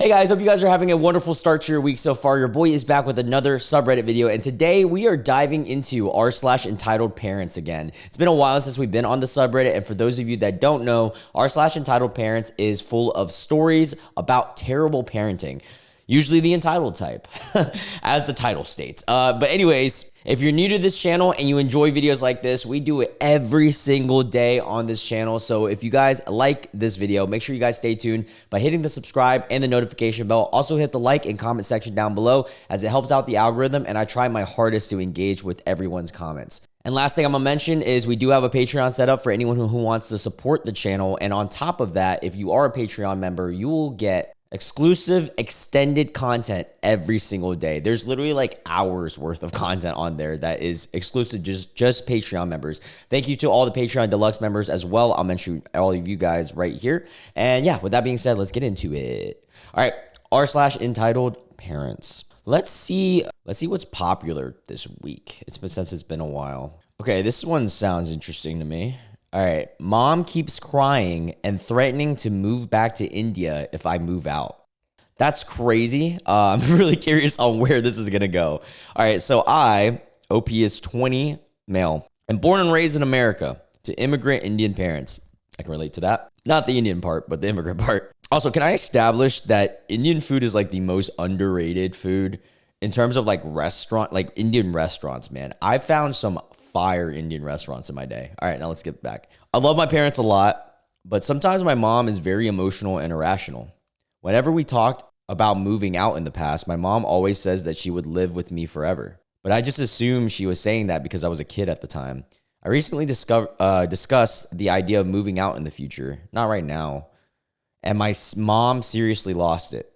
Hey guys, hope you guys are having a wonderful start to your week so far. Your boy is back with another subreddit video, and today we are diving into r/entitled parents again. It's been a while since we've been on the subreddit, and for those of you that don't know, r/entitled parents is full of stories about terrible parenting. Usually the entitled type, as the title states. But anyways, if you're new to this channel and you enjoy videos like this, we do it every single day on this channel. So if you guys like this video, make sure you guys stay tuned by hitting the subscribe and the notification bell. Also hit the like and comment section down below as it helps out the algorithm, and I try my hardest to engage with everyone's comments. And last thing I'm gonna mention is we do have a Patreon set up for anyone who wants to support the channel. And on top of that, if you are a Patreon member, you will get exclusive extended content every single day. There's literally like hours worth of content on there that is exclusive to just Patreon members. Thank you to all the Patreon Deluxe members as well. I'll mention all of you guys right here. And yeah, with that being said, let's get into it. All right, r/entitled parents. Let's see what's popular this week. Since it's been a while. Okay, this one sounds interesting to me. All right, mom keeps crying and threatening to move back to India if I move out. That's crazy. I'm really curious on where this is going to go. All right, so OP is 20, male, and born and raised in America to immigrant Indian parents. I can relate to that. Not the Indian part, but the immigrant part. Also, can I establish that Indian food is like the most underrated food in terms of like Indian restaurants, man? I found some fire Indian restaurants in my day. All right, now let's get back. I love my parents a lot, but sometimes my mom is very emotional and irrational. Whenever we talked about moving out in the past, my mom always says that she would live with me forever. But I just assumed she was saying that because I was a kid at the time. I recently discussed the idea of moving out in the future. Not right now. And my mom seriously lost it.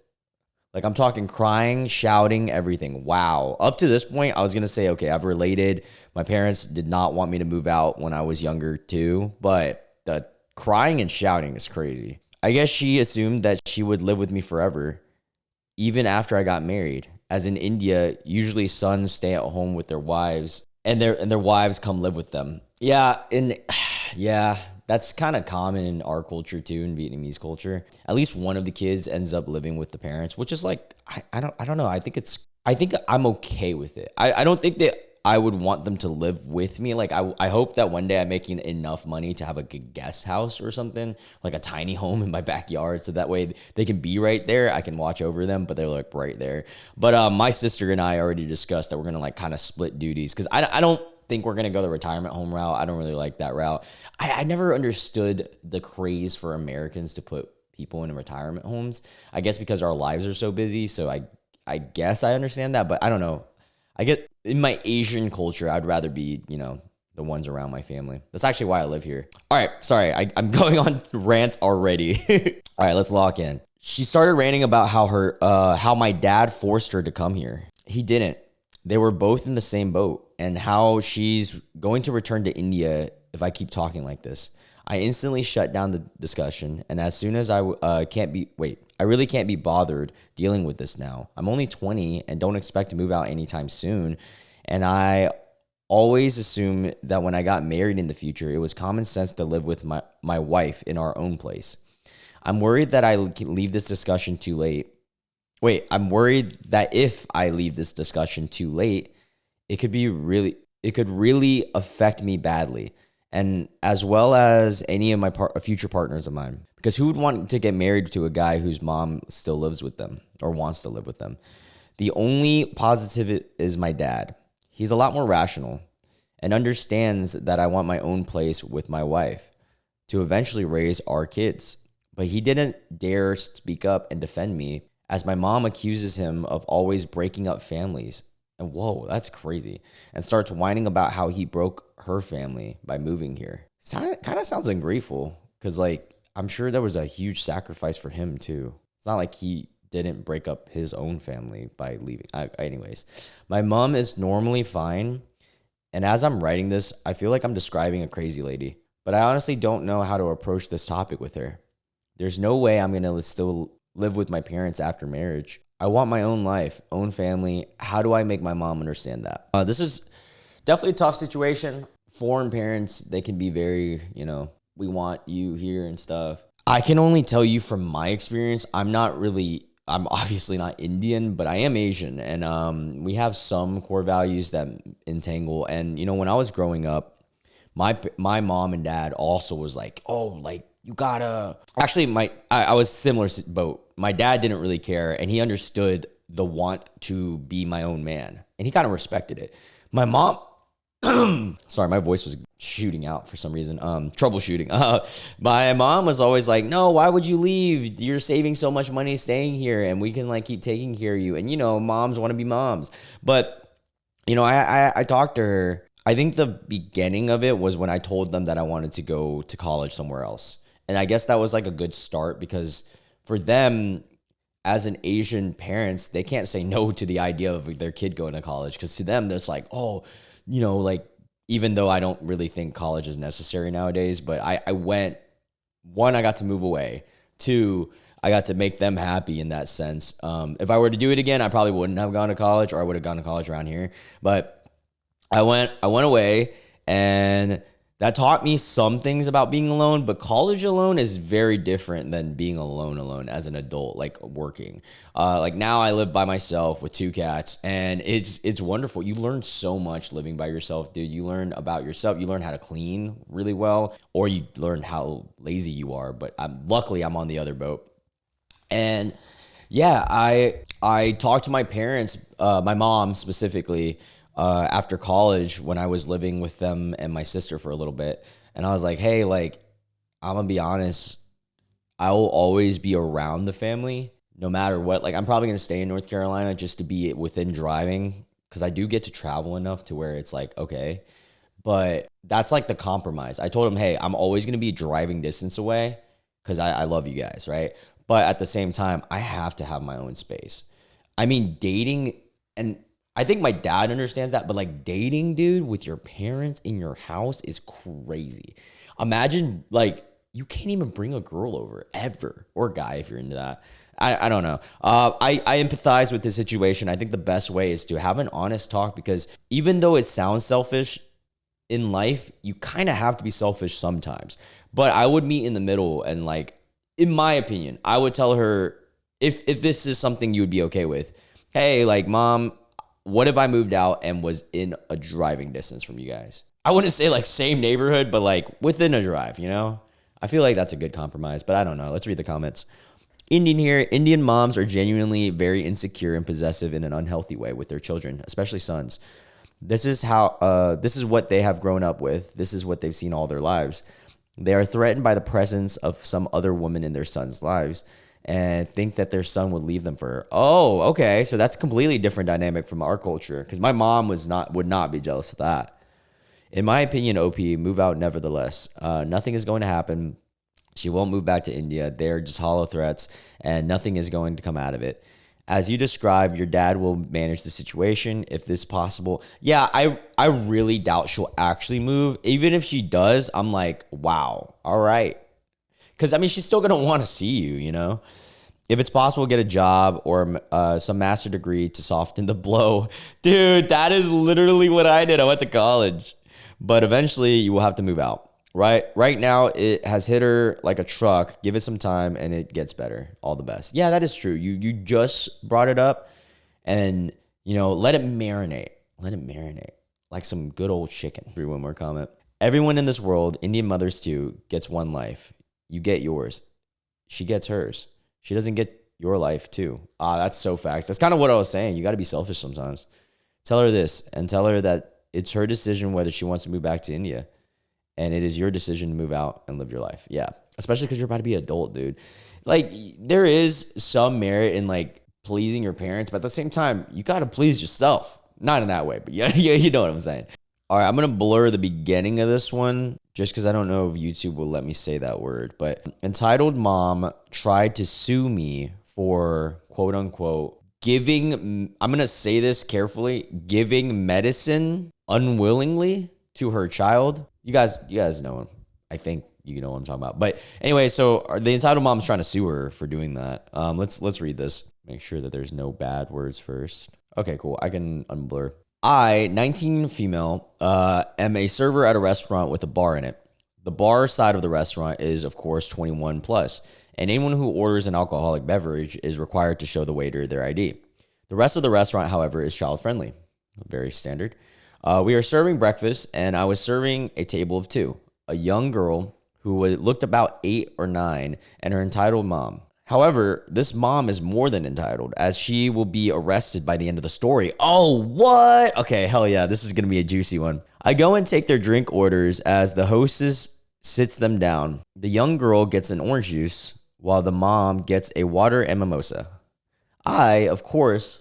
Like, I'm talking crying, shouting, everything. Wow. Up to this point, I was going to say, okay, I've related. My parents did not want me to move out when I was younger too, but the crying and shouting is crazy. I guess she assumed that she would live with me forever, even after I got married. As in India, usually sons stay at home with their wives, and their wives come live with them. Yeah, that's kind of common in our culture too, in Vietnamese culture. At least one of the kids ends up living with the parents, which is like, I don't know. I think I'm okay with it. I don't think that I would want them to live with me. Like, I hope that one day I'm making enough money to have a good guest house or something, like a tiny home in my backyard. So that way they can be right there. I can watch over them, but they're like right there. But my sister and I already discussed that we're going to like kind of split duties. Cause I don't think we're going to go the retirement home route. I don't really like that route. I never understood the craze for Americans to put people in retirement homes. I guess because our lives are so busy. So I guess I understand that, but I don't know. I get in my Asian culture, I'd rather be, the ones around my family. That's actually why I live here. All right. Sorry. I'm going on rants already. All right, let's lock in. She started ranting about how my dad forced her to come here. He didn't. They were both in the same boat, and how she's going to return to India if I keep talking like this. I instantly shut down the discussion, and as soon as I really can't be bothered dealing with this now. I'm only 20 and don't expect to move out anytime soon, and I always assume that when I got married in the future, it was common sense to live with my wife in our own place. I'm worried that I'm worried that if I leave this discussion too late, it could really affect me badly, and as well as any of my future partners of mine. Because who would want to get married to a guy whose mom still lives with them or wants to live with them? The only positive is my dad. He's a lot more rational and understands that I want my own place with my wife to eventually raise our kids. But he didn't dare speak up and defend me, as my mom accuses him of always breaking up families. And whoa, that's crazy. And starts whining about how he broke her family by moving here. Kind of sounds ungrateful, because like, I'm sure there was a huge sacrifice for him too. It's not like he didn't break up his own family by leaving. Anyways, my mom is normally fine. And as I'm writing this, I feel like I'm describing a crazy lady. But I honestly don't know how to approach this topic with her. There's no way I'm going to still live with my parents after marriage. I want my own life, own family. How do I make my mom understand that? This is definitely a tough situation. Foreign parents, they can be very, we want you here and stuff. I can only tell you from my experience, I'm not really I'm obviously not Indian, but I am Asian, and we have some core values that entangle. And when I was growing up, my mom and dad also was like, oh, like you gotta. Actually, I was similar boat. My dad didn't really care, and he understood the want to be my own man, and he kind of respected it. My mom, sorry, my voice was shooting out for some reason. Troubleshooting. My mom was always like, no, why would you leave? You're saving so much money staying here, and we can like keep taking care of you. And moms want to be moms. But I talked to her. I think the beginning of it was when I told them that I wanted to go to college somewhere else. And I guess that was like a good start, because for them, as an Asian parents, they can't say no to the idea of their kid going to college, because to them, there's like, oh, like, even though I don't really think college is necessary nowadays, but I went, one, I got to move away. Two, I got to make them happy in that sense. If I were to do it again, I probably wouldn't have gone to college, or I would have gone to college around here. But I went away, and that taught me some things about being alone, but college alone is very different than being alone as an adult, like working. Like now I live by myself with 2 cats, and it's wonderful. You learn so much living by yourself, dude. You learn about yourself. You learn how to clean really well, or you learn how lazy you are. But luckily I'm on the other boat. And yeah, I talked to my parents, my mom specifically, after college, when I was living with them and my sister for a little bit. And I was like, hey, like, I'm gonna be honest, I will always be around the family no matter what. Like, I'm probably gonna stay in North Carolina just to be within driving, because I do get to travel enough to where it's like, okay. But that's like the compromise. I told him, hey, I'm always gonna be driving distance away because I love you guys, right? But at the same time, I have to have my own space. I mean, dating, and I think my dad understands that, but like dating, dude, with your parents in your house is crazy. Imagine, like, you can't even bring a girl over ever, or a guy if you're into that. I don't know. I empathize with this situation. I think the best way is to have an honest talk, because even though it sounds selfish in life, you kind of have to be selfish sometimes. But I would meet in the middle, and like, in my opinion, I would tell her, if this is something you would be okay with, hey, like, mom, what if I moved out and was in a driving distance from you guys? I wouldn't say like same neighborhood, but like within a drive, I feel like that's a good compromise, but I don't know. Let's read the comments. Indian here. Indian moms are genuinely very insecure and possessive in an unhealthy way with their children, especially sons. This is what they have grown up with. This is what they've seen all their lives. They are threatened by the presence of some other woman in their sons' lives, and think that their son would leave them for her. Oh, okay. So that's a completely different dynamic from our culture, because my mom would not be jealous of that. In my opinion, OP, move out nevertheless. Nothing is going to happen. She won't move back to India. They're just hollow threats, and nothing is going to come out of it. As you described, your dad will manage the situation if this is possible. Yeah, I really doubt she'll actually move. Even if she does, I'm like, wow, all right. Because, I mean, she's still going to want to see you, If it's possible, get a job or some master degree to soften the blow. Dude, that is literally what I did. I went to college. But eventually, you will have to move out. Right now, it has hit her like a truck. Give it some time, and it gets better. All the best. Yeah, that is true. You just brought it up, and, let it marinate. Let it marinate like some good old chicken. Read one more comment. Everyone in this world, Indian mothers too, gets one life. You get yours. She gets hers. She doesn't get your life too. That's so facts. That's kind of what I was saying. You got to be selfish sometimes. Tell her this, and tell her that it's her decision whether she wants to move back to India. And it is your decision to move out and live your life. Yeah. Especially because you're about to be an adult, dude. Like, there is some merit in like pleasing your parents, but at the same time, you got to please yourself. Not in that way, but yeah, you know what I'm saying. All right, I'm going to blur the beginning of this one just because I don't know if YouTube will let me say that word. But entitled mom tried to sue me for, quote unquote, giving, I'm going to say this carefully, giving medicine unwillingly to her child. You guys know him. I think you know what I'm talking about. But anyway, so the entitled mom's trying to sue her for doing that. Let's read this. Make sure that there's no bad words first. Okay, cool. I can unblur. I, 19 female, am a server at a restaurant with a bar in it. The bar side of the restaurant is, of course, 21 plus. and anyone who orders an alcoholic beverage is required to show the waiter their ID. The rest of the restaurant, however, is child-friendly. Very standard. We are serving breakfast, and I was serving a table of two. A young girl who looked about 8 or 9, and her entitled mom. However, this mom is more than entitled, as she will be arrested by the end of the story. Oh, what? Okay, hell yeah, this is going to be a juicy one. I go and take their drink orders as the hostess sits them down. The young girl gets an orange juice, while the mom gets a water and mimosa. I, of course,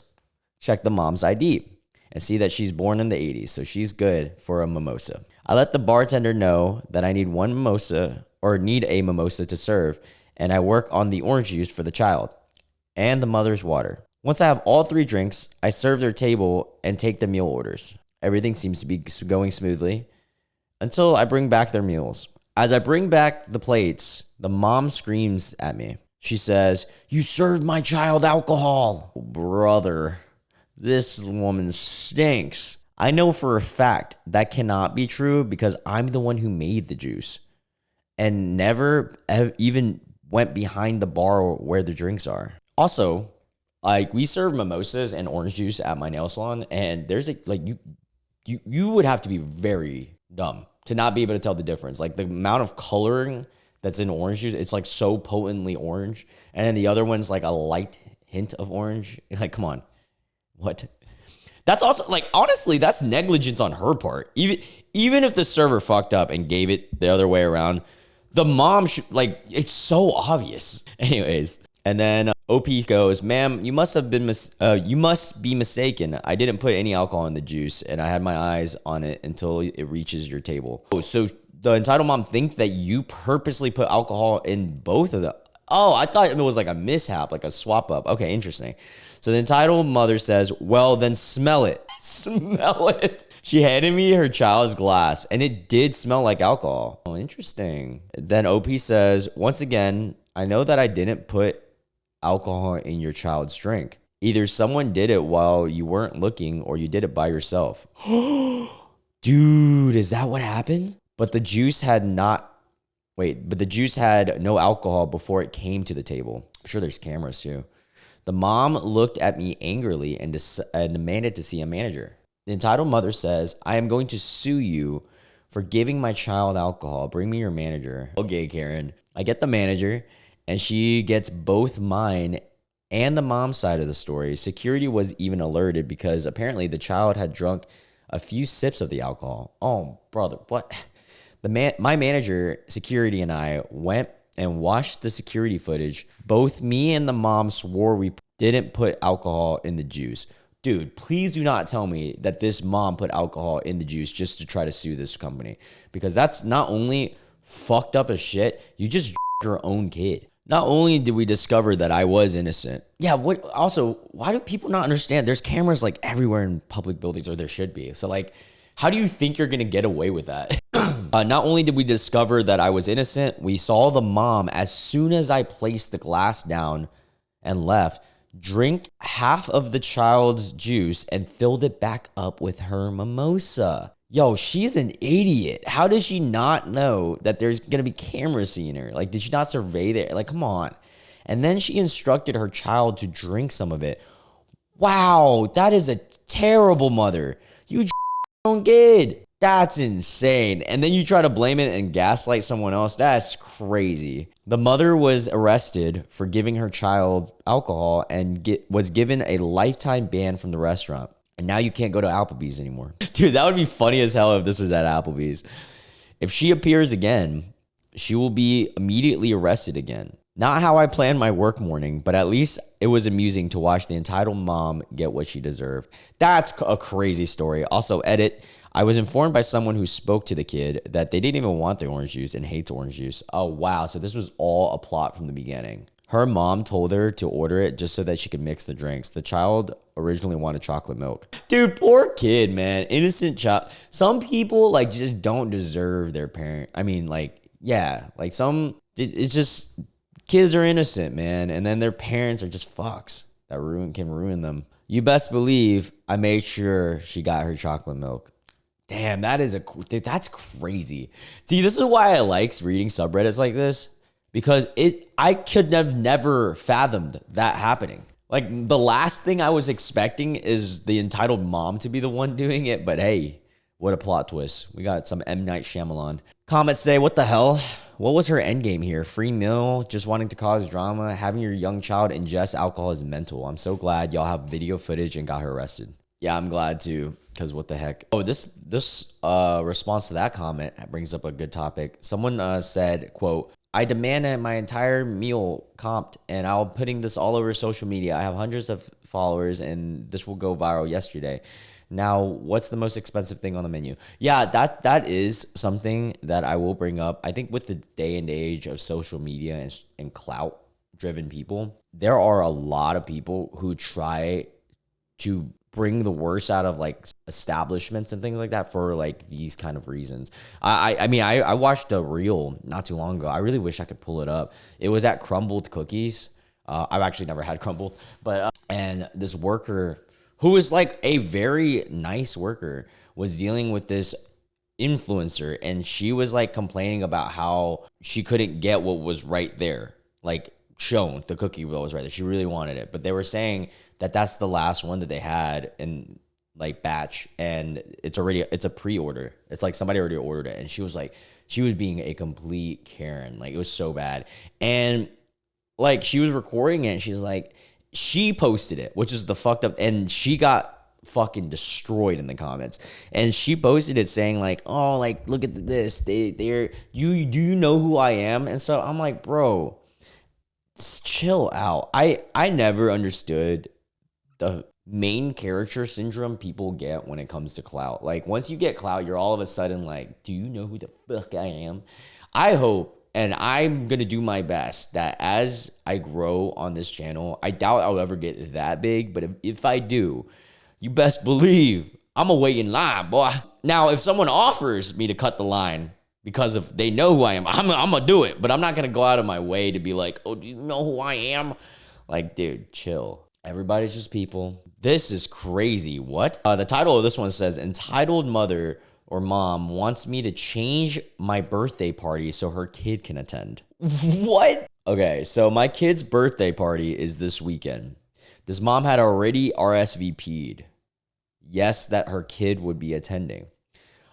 check the mom's ID and see that she's born in the 80s, so she's good for a mimosa. I let the bartender know that I need one mimosa, or need a mimosa to serve, and I work on the orange juice for the child and the mother's water. Once I have all 3 drinks, I serve their table and take the meal orders. Everything seems to be going smoothly until I bring back their meals. As I bring back the plates, the mom screams at me. She says, "You served my child alcohol." Brother, this woman stinks. I know for a fact that cannot be true because I'm the one who made the juice and never even went behind the bar where the drinks are. Also, like, we serve mimosas and orange juice at my nail salon, and there's you would have to be very dumb to not be able to tell the difference. Like, the amount of coloring that's in orange juice, it's like so potently orange, and then the other one's like a light hint of orange. Like, come on, what? That's also, like, honestly, that's negligence on her part. Even if the server fucked up and gave it the other way around, the mom should, like, it's so obvious. Anyways, and then OP goes, "Ma'am, you must be mistaken. I didn't put any alcohol in the juice, and I had my eyes on it until it reaches your table." Oh, so the entitled mom thinks that you purposely put alcohol in both of them. Oh, I thought it was like a mishap, like a swap up. Okay, interesting. So the entitled mother says, "Well, then smell it." Smell it. She handed me her child's glass, and it did smell like alcohol. Oh, interesting. Then OP says, "Once again, I know that I didn't put alcohol in your child's drink. Either someone did it while you weren't looking, or you did it by yourself." Dude, is that what happened? But the juice had no alcohol before it came to the table. I'm sure there's cameras too. The mom looked at me angrily and demanded to see a manager. The entitled mother says, "I am going to sue you for giving my child alcohol. Bring me your manager." Okay, Karen. I get the manager, and she gets both mine and the mom's side of the story. Security was even alerted because apparently the child had drunk a few sips of the alcohol. Oh, brother, what? My manager, security, and I went and watched the security footage. Both me and the mom swore we didn't put alcohol in the juice. Dude, please do not tell me that this mom put alcohol in the juice just to try to sue this company, because that's not only fucked up as shit, you just your own kid. Not only did we discover that I was innocent. Yeah, why do people not understand? There's cameras like everywhere in public buildings, or there should be. So, like, how do you think you're going to get away with that? Not only did we discover that I was innocent, we saw the mom, as soon as I placed the glass down and left, drink half of the child's juice and filled it back up with her mimosa. Yo, she's an idiot. How does she not know that there's going to be cameras seeing her? Like, did she not survey there? Like, come on. And then she instructed her child to drink some of it. Wow, that is a terrible mother. You own kid. That's insane. And then you try to blame it and gaslight someone else. That's crazy. The mother was arrested for giving her child alcohol and was given a lifetime ban from the restaurant. And now you can't go to Applebee's anymore. Dude, that would be funny as hell if this was at Applebee's. If she appears again, she will be immediately arrested again. Not how I planned my work morning, but at least it was amusing to watch the entitled mom get what she deserved. That's a crazy story. Also, edit. I was informed by someone who spoke to the kid that they didn't even want the orange juice and hates orange juice. Oh, wow. So this was all a plot from the beginning. Her mom told her to order it just so that she could mix the drinks. The child originally wanted chocolate milk. Dude, poor kid, man. Innocent child. Some people, like, just don't deserve their parent. I mean, like, yeah. Like, it's just, kids are innocent, man. And then their parents are just fucks that can ruin them. You best believe I made sure she got her chocolate milk. Damn, that's crazy. See, this is why I like reading subreddits like this, because I could have never fathomed that happening. Like, the last thing I was expecting is the entitled mom to be the one doing it, but hey, what a plot twist. We got some M. Night Shyamalan. Comments say, what the hell? What was her end game here? Free meal, just wanting to cause drama, having your young child ingest alcohol is mental. I'm so glad y'all have video footage and got her arrested. Yeah, I'm glad too, because what the heck? Oh, this response to that comment brings up a good topic. Someone said, quote, I demand my entire meal comped, and I'm putting this all over social media. I have hundreds of followers, and this will go viral yesterday. Now, what's the most expensive thing on the menu? Yeah, that is something that I will bring up. I think with the day and age of social media and clout-driven people, there are a lot of people who try to bring the worst out of like establishments and things like that for like these kind of reasons. I mean, I watched a reel not too long ago. I really wish I could pull it up. It was at Crumbled Cookies. I've actually never had Crumbled, but and this worker who is like a very nice worker was dealing with this influencer, and she was like complaining about how she couldn't get what was right there, like shown the cookie was right there. She really wanted it, but they were saying that that's the last one that they had in like batch, and it's a pre-order. It's like somebody already ordered it, and she was being a complete Karen. Like, it was so bad. And like, she was recording it, and she's like, she posted it, which is the fucked up, and she got fucking destroyed in the comments. And she posted it saying like, oh, like, look at this, do you know who I am? And so I'm like, bro, just chill out. I never understood the main character syndrome people get when it comes to clout. Like, once you get clout, you're all of a sudden like, do you know who the fuck I am? I hope, and I'm going to do my best, that as I grow on this channel, I doubt I'll ever get that big, but if I do, you best believe I'm going to wait in line, boy. Now, if someone offers me to cut the line because if they know who I am, I'm going to do it, but I'm not going to go out of my way to be like, oh, do you know who I am? Like, dude, chill. Everybody's just people. This is crazy. What? The title of this one says, entitled mother or mom wants me to change my birthday party so her kid can attend. What? Okay, so my kid's birthday party is this weekend. This mom had already RSVP'd. Yes, that her kid would be attending.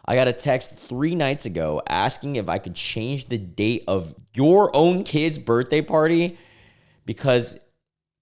I got a text 3 nights ago asking if I could change the date of your own kid's birthday party because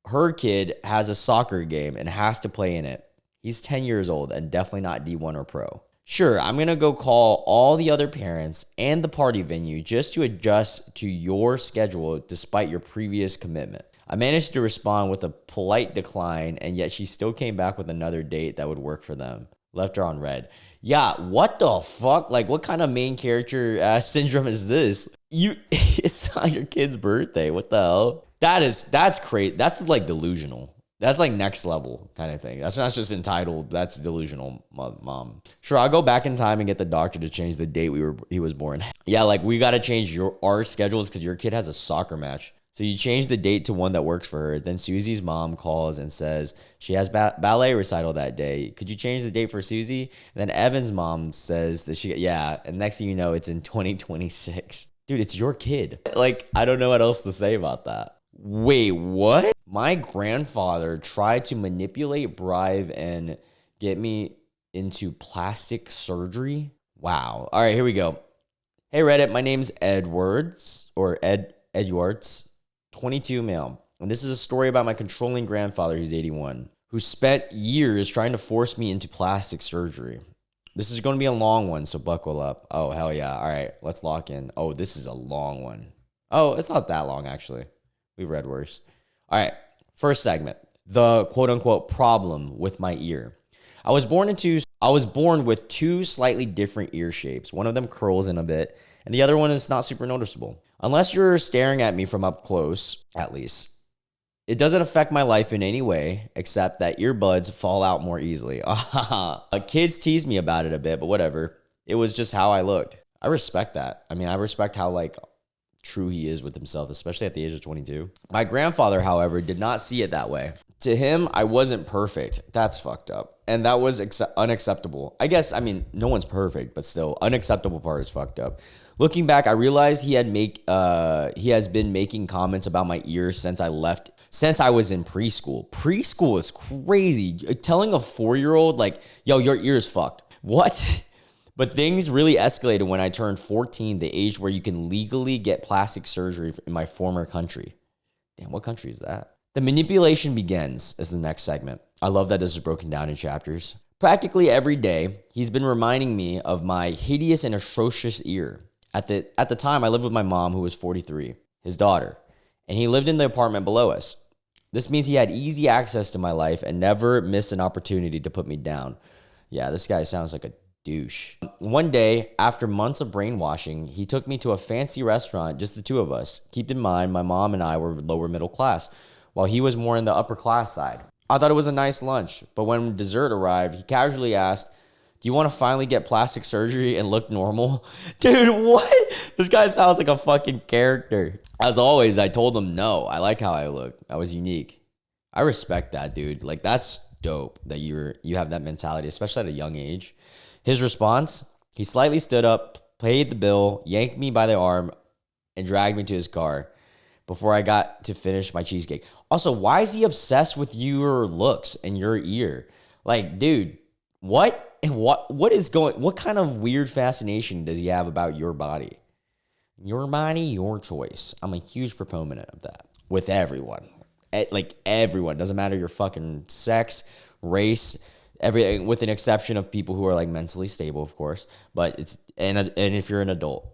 her kid has a soccer game and has to play in it. He's 10 years old and definitely not D1 or pro. Sure, I'm going to go call all the other parents and the party venue just to adjust to your schedule despite your previous commitment. I managed to respond with a polite decline, and yet she still came back with another date that would work for them. Left her on red. Yeah, what the fuck? Like, what kind of main character syndrome is this? It's not your kid's birthday. What the hell? That's crazy. That's like delusional. That's like next level kind of thing. That's not just entitled. That's delusional, mom. Sure, I'll go back in time and get the doctor to change the date he was born. Yeah, like, we got to change our schedules because your kid has a soccer match. So you change the date to one that works for her. Then Susie's mom calls and says she has ballet recital that day. Could you change the date for Susie? And then Evan's mom says that yeah. And next thing you know, it's in 2026. Dude, it's your kid. Like, I don't know what else to say about that. Wait, what? My grandfather tried to manipulate, bribe, and get me into plastic surgery. Wow. All right, here we go. Hey, Reddit, my name's Edwards, 22 male. And this is a story about my controlling grandfather, who's 81, who spent years trying to force me into plastic surgery. This is going to be a long one, so buckle up. Oh, hell yeah. All right, let's lock in. Oh, this is a long one. Oh, it's not that long, actually. We read worse. All right, first segment, the quote-unquote problem with my ear. I was born with 2 slightly different ear shapes. One of them curls in a bit, and the other one is not super noticeable. Unless you're staring at me from up close, at least. It doesn't affect my life in any way, except that earbuds fall out more easily. Kids tease me about it a bit, but whatever. It was just how I looked. I respect that. I mean, I respect how, like, true he is with himself, especially at the age of 22. My grandfather, however, did not see it that way. To him, I wasn't perfect. That's fucked up. And that was unacceptable. I guess, I mean, no one's perfect, but still, unacceptable part is fucked up. Looking back, I realized he has been making comments about my ears since I was in preschool. Preschool is crazy. Telling a 4-year-old like, yo, your ear's fucked. What? But things really escalated when I turned 14, the age where you can legally get plastic surgery in my former country. Damn, what country is that? The manipulation begins is the next segment. I love that this is broken down in chapters. Practically every day, he's been reminding me of my hideous and atrocious ear. At the time, I lived with my mom, who was 43, his daughter, and he lived in the apartment below us. This means he had easy access to my life and never missed an opportunity to put me down. Yeah, this guy sounds like a douche. One day, after months of brainwashing, he took me to a fancy restaurant, just the two of us. Keep in mind, my mom and I were lower middle class, while he was more in the upper class side. I thought it was a nice lunch, but when dessert arrived, he casually asked, do you want to finally get plastic surgery and look normal? Dude, what? This guy sounds like a fucking character. As always, I told him no. I like how I look. I was unique. I respect that, dude. Like, that's dope that you have that mentality, especially at a young age. His response, he slightly stood up, paid the bill, yanked me by the arm, and dragged me to his car before I got to finish my cheesecake. Also, why is he obsessed with your looks and your ear? Like, dude, what kind of weird fascination does he have about your body? Your body, your choice. I'm a huge proponent of that with everyone. Like, everyone. Doesn't matter your fucking sex, race, everything, with an exception of people who are like mentally stable, of course. But it's and if you're an adult,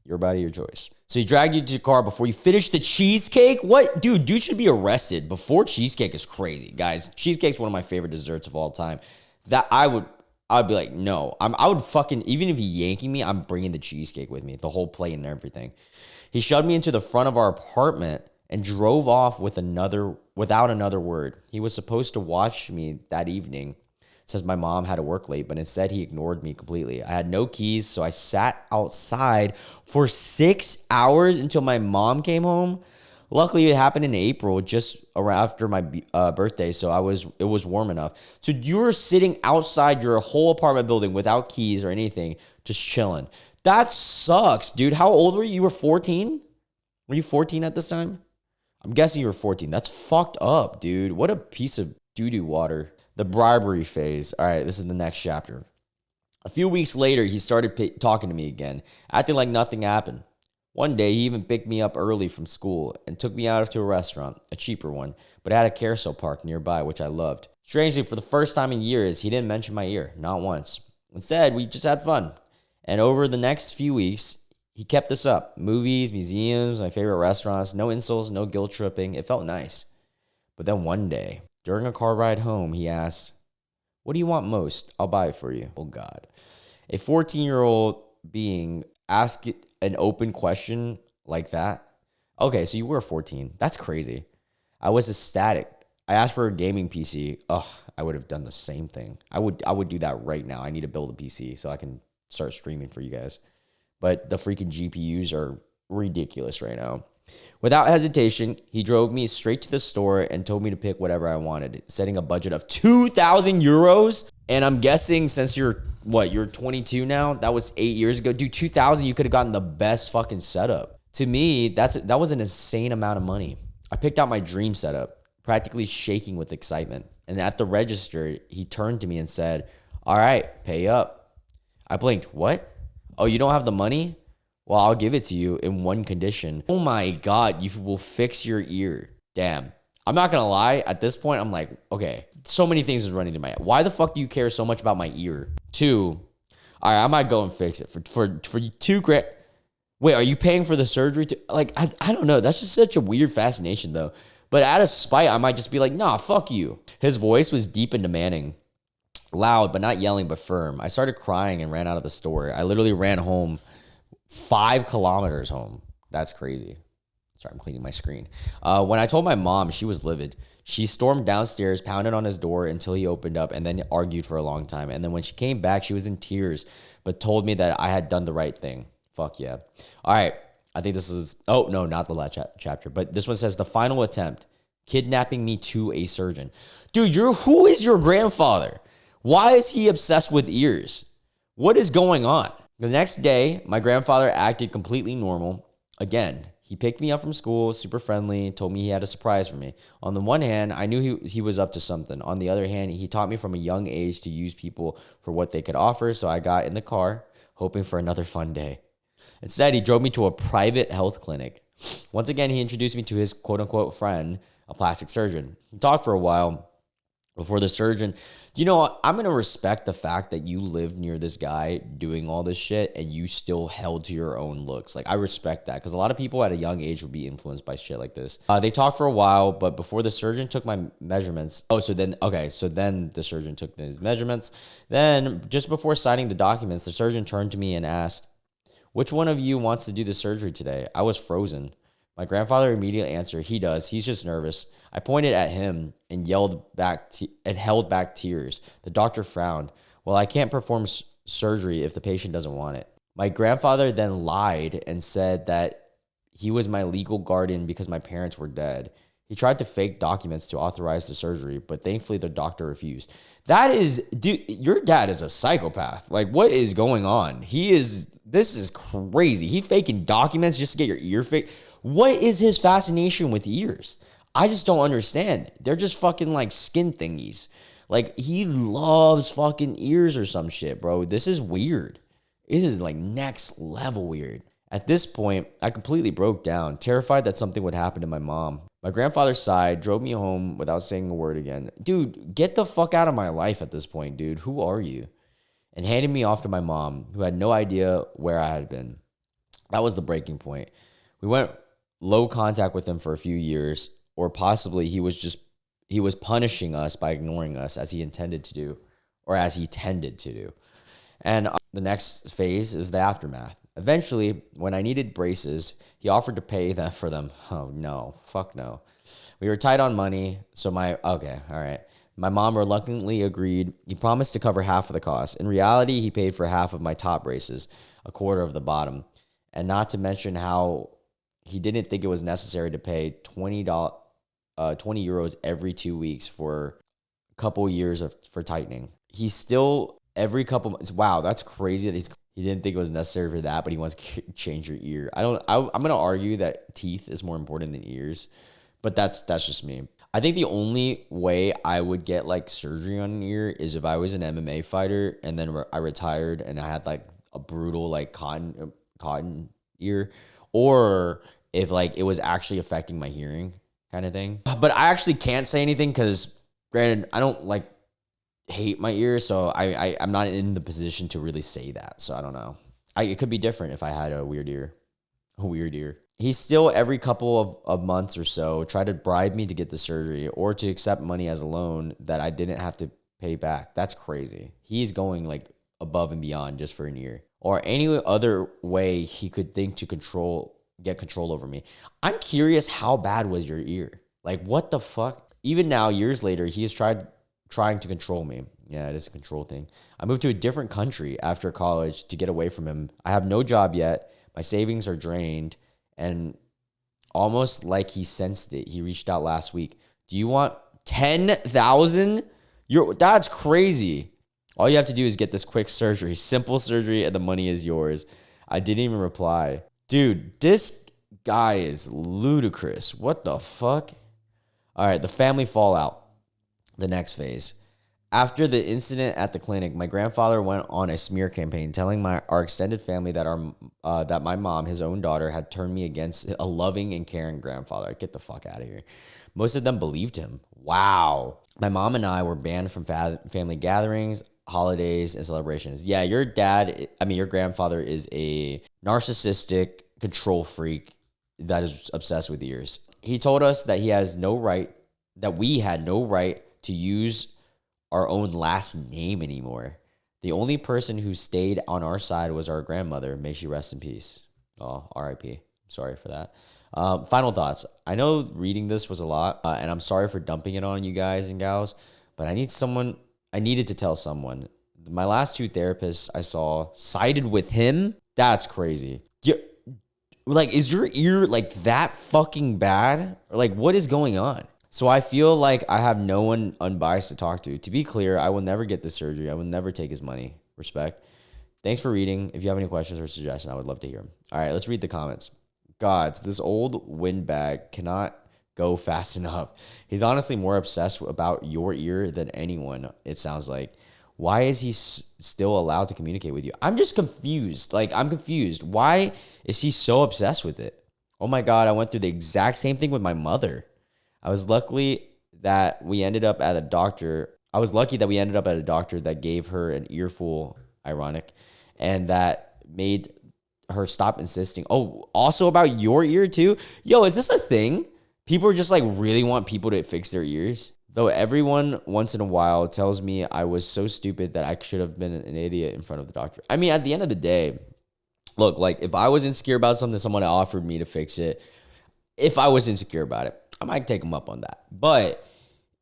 your body, your choice. So he dragged you to the car before you finished the cheesecake? What? Dude should be arrested. Before cheesecake is crazy. Guys, cheesecake's one of my favorite desserts of all time. That I'd be like, no. I would fucking, even if he yanking me, I'm bringing the cheesecake with me, the whole plate and everything. He shoved me into the front of our apartment and drove off without another word. He was supposed to watch me that evening, since my mom had to work late, but instead he ignored me completely. I had no keys, so I sat outside for 6 hours until my mom came home. Luckily, it happened in April, just around after my birthday, so it was warm enough. So you were sitting outside your whole apartment building without keys or anything, just chilling. That sucks, dude. How old were you? You were 14? Were you 14 at this time? I'm guessing you were 14. That's fucked up, dude. What a piece of doo-doo water. The bribery phase. All right, this is the next chapter. A few weeks later, he started talking to me again, acting like nothing happened. One day, he even picked me up early from school and took me out to a restaurant, a cheaper one, but it had a carousel park nearby, which I loved. Strangely, for the first time in years, he didn't mention my ear, not once. Instead, we just had fun. And over the next few weeks, he kept this up. Movies, museums, my favorite restaurants, no insults, no guilt tripping. It felt nice. But then one day, during a car ride home, he asked, what do you want most? I'll buy it for you. Oh, God. A 14-year-old being asked an open question like that? Okay, so you were 14. That's crazy. I was ecstatic. I asked for a gaming PC. Ugh, I would have done the same thing. I would do that right now. I need to build a PC so I can start streaming for you guys. But the freaking GPUs are ridiculous right now. Without hesitation, he drove me straight to the store and told me to pick whatever I wanted, setting a budget of 2,000 euros. And I'm guessing since you're 22 now, that was 8 years ago. Dude, 2,000, you could have gotten the best fucking setup. To me, that was an insane amount of money. I picked out my dream setup, practically shaking with excitement. And at the register, he turned to me and said, all right, pay up. I blinked. What? Oh, you don't have the money? Well, I'll give it to you in one condition. Oh my God, you will fix your ear. Damn. I'm not going to lie. At this point, I'm like, okay, so many things is running through my head. Why the fuck do you care so much about my ear? 2, all right, I might go and fix it for $2,000. Wait, are you paying for the surgery too? Like, I don't know. That's just such a weird fascination though. But out of spite, I might just be like, nah, fuck you. His voice was deep and demanding. Loud, but not yelling, but firm. I started crying and ran out of the store. I literally ran home 5 kilometers home. That's crazy. Sorry, I'm cleaning my screen. When I told my mom, she was livid. She stormed downstairs, pounded on his door until he opened up, and then argued for a long time. And then when she came back, she was in tears, but told me that I had done the right thing. Fuck yeah. All right. I think this is, oh, no, not the last chapter, but this one says the final attempt, kidnapping me to a surgeon. Dude, who is your grandfather? Why is he obsessed with ears? What is going on? The next day, my grandfather acted completely normal. Again, he picked me up from school, super friendly, told me he had a surprise for me. On the one hand, I knew he was up to something. On the other hand, he taught me from a young age to use people for what they could offer, so I got in the car, hoping for another fun day. Instead, he drove me to a private health clinic. Once again, he introduced me to his quote-unquote friend, a plastic surgeon. We talked for a while before the surgeon. You know, I'm going to respect the fact that you lived near this guy doing all this shit and you still held to your own looks. Like, I respect that because a lot of people at a young age would be influenced by shit like this. They talked for a while, but before the surgeon took my measurements. So then the surgeon took his measurements. Then, just before signing the documents, the surgeon turned to me and asked, "Which one of you wants to do the surgery today?" I was frozen. My grandfather immediately answered, "He does. He's just nervous." I pointed at him and held back tears. The doctor frowned. "Well, I can't perform surgery if the patient doesn't want it." My grandfather then lied and said that he was my legal guardian because my parents were dead. He tried to fake documents to authorize the surgery, but thankfully the doctor refused. Dude, your dad is a psychopath. Like, what is going on? This is crazy. He faking documents just to get your ear fixed. What is his fascination with ears? I just don't understand. They're just fucking like skin thingies. Like, he loves fucking ears or some shit, bro. This is weird. This is like next level weird. At this point, I completely broke down, terrified that something would happen to my mom. My grandfather sighed, drove me home without saying a word again. Dude, get the fuck out of my life at this point, dude. Who are you? And handed me off to my mom, who had no idea where I had been. That was the breaking point. We went low contact with him for a few years, or possibly he was punishing us by ignoring us as he intended to do, or as he tended to do. And the next phase is the aftermath. Eventually, when I needed braces, he offered to pay for them. Oh, no. Fuck no. We were tight on money, so okay, all right. My mom reluctantly agreed. He promised to cover half of the cost. In reality, he paid for half of my top braces, a quarter of the bottom. And not to mention how he didn't think it was necessary to pay $20 euros every 2 weeks for a couple years for tightening. He's still every couple months. Wow, that's crazy that he didn't think it was necessary for that, but he wants to change your ear. I'm going to argue that teeth is more important than ears, but that's just me. I think the only way I would get like surgery on an ear is if I was an MMA fighter and then I retired and I had like a brutal like cotton ear, or if like it was actually affecting my hearing kind of thing. But I actually can't say anything because granted, I don't like hate my ears, so I'm not in the position to really say that. So I don't know. It could be different if I had a weird ear. He still every couple of months or so tried to bribe me to get the surgery or to accept money as a loan that I didn't have to pay back. That's crazy. He's going like above and beyond just for an ear, or any other way he could think to get control over me. I'm curious, how bad was your ear? Like, what the fuck? Even now, years later, he has trying to control me. Yeah, it is a control thing. I moved to a different country after college to get away from him. I have no job yet. My savings are drained. And almost like he sensed it, he reached out last week. "Do you want 10,000? That's crazy. All you have to do is get this quick surgery, simple surgery, and the money is yours." I didn't even reply. Dude, this guy is ludicrous. What the fuck? All right, the family fallout. The next phase. After the incident at the clinic, my grandfather went on a smear campaign telling our extended family that my mom, his own daughter, had turned me against a loving and caring grandfather. Get the fuck out of here. Most of them believed him. Wow. My mom and I were banned from family gatherings, holidays, and celebrations. Yeah, your grandfather is a narcissistic control freak that is obsessed with ears. He told us that we had no right to use our own last name anymore. The only person who stayed on our side was our grandmother. May she rest in peace. Oh, R.I.P. Sorry for that. Final thoughts. I know reading this was a lot, and I'm sorry for dumping it on you guys and gals, but I needed to tell someone. My last 2 therapists I saw sided with him. That's crazy. Like, is your ear like that fucking bad? Or like, what is going on? So I feel like I have no one unbiased to talk to. To be clear, I will never get the surgery. I will never take his money. Respect. Thanks for reading. If you have any questions or suggestions, I would love to hear them. All right, let's read the comments. Gods, this old windbag cannot go fast enough. He's honestly more obsessed about your ear than anyone, it sounds like. Why is he still allowed to communicate with you? I'm just confused. Like, I'm confused. Why is he so obsessed with it? Oh my God, I went through the exact same thing with my mother. I was lucky that we ended up at a doctor. I was lucky that we ended up at a doctor that gave her an earful, ironic, and that made her stop insisting. Oh, also about your ear too? Yo, is this a thing? People just like really want people to fix their ears? Though everyone once in a while tells me I was so stupid that I should have been an idiot in front of the doctor. I mean, at the end of the day, look, like if I was insecure about something, someone offered me to fix it. If I was insecure about it, I might take them up on that. But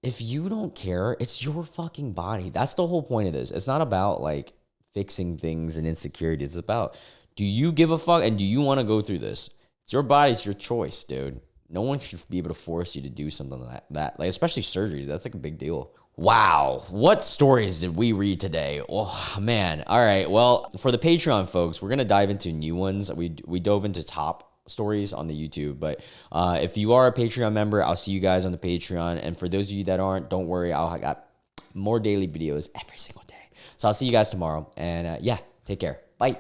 if you don't care, it's your fucking body. That's the whole point of this. It's not about like fixing things and insecurities. It's about, do you give a fuck and do you want to go through this? It's your body, it's your choice, dude. No one should be able to force you to do something like that. Like, especially surgeries. That's like a big deal. Wow. What stories did we read today? Oh, man. All right. Well, for the Patreon folks, we're going to dive into new ones. We dove into top stories on the YouTube. But if you are a Patreon member, I'll see you guys on the Patreon. And for those of you that aren't, don't worry. I got more daily videos every single day. So I'll see you guys tomorrow. And yeah, take care. Bye.